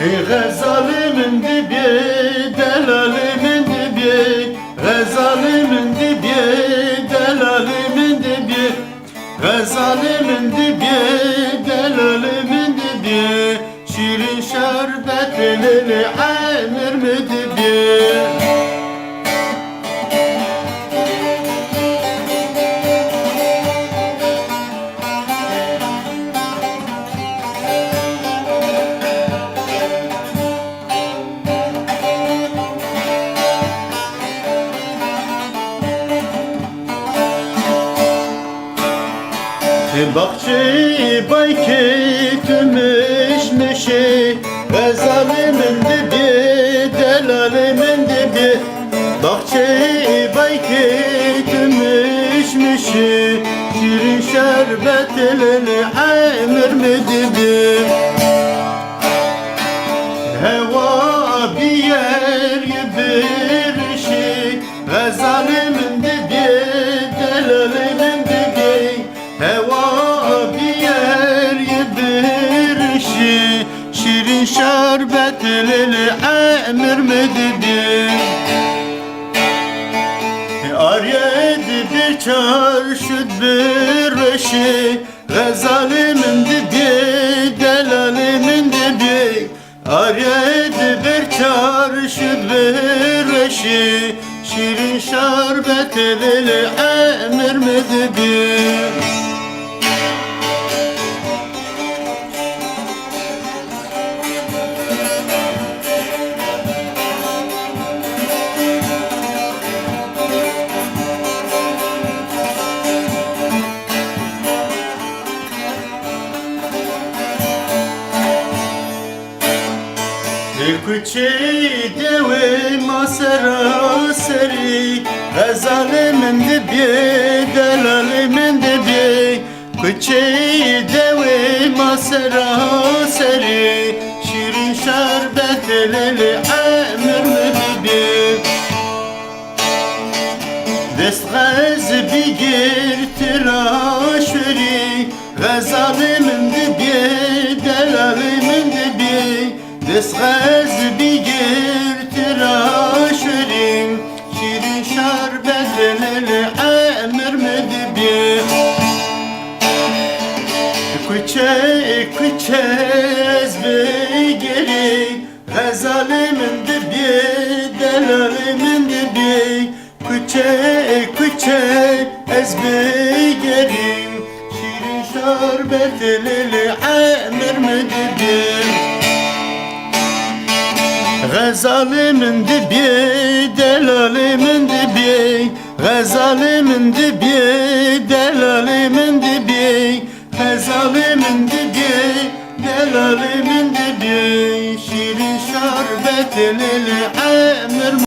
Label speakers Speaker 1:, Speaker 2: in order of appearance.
Speaker 1: Gazalimin dibi, delalimin dibi, gazalimin dibi, delalimin dibi, gazalimin dibi, delalimin dibi, şirin şerbetini emir mi dibi? Bahçeyi bayki tümüşmüşü, gazalimin dibi, delalimin dibi. Bahçeyi bayki tümüşmüşü, şirin şerbetini emir mi dibi? Heva bir yer bir şey, gazalimin dibi, delalimin dibi. Heva bir yer bir şey, şirin şerbetini emir mi dedi? Aryedi bir çarşı bir şey, gazalimin dibi, delalimin dibi. Aryedi bir çarşı bir şey, şirin şerbetini emir mi dedi? Kuçeyi devi masara seri, gazalimin dibi, delalimin dibi. Kuçeyi devi masara seri, şirin şerbetini emir mi dibi? Destgaz bir girtiraş veri, gazalimin dibi, delalimin dibi. Destgaz bir girtiraş veri, şirin şerbetini emir mi dibi? Küçe ezbi geri, gazalimin dibi, delalimin dibi. Küçe ezbi geri, şirin şerbetini emir mi dibi? Gazalimin dibi, delalimin dibi. Gazalimin dibi, delalimin dibi. Gazalimin dibi, delalimin dibi. Şirin şerbetini emir